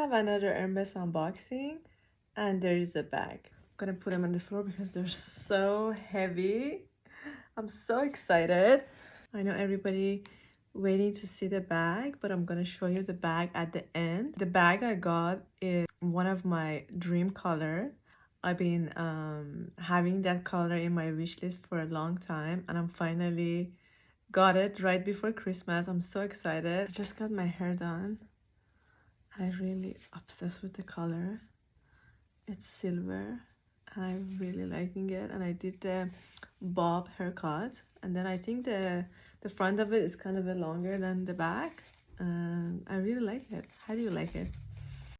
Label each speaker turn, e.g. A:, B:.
A: have another Hermes unboxing, and there is a bag. I'm gonna put them on the floor because they're so heavy. I'm so excited. I know everybody waiting to see the bag, but I'm gonna show you the bag at the end. The bag I got is one of my dream color. I've been having that color in my wish list for a long time, and I'm finally got it right before Christmas. I'm so excited. I just got my hair done. I'm really obsessed with the color. It's silver and I'm really liking it, and I did the bob haircut, and then I think the front of it is kind of a longer than the back, and I really like it. How do you like it?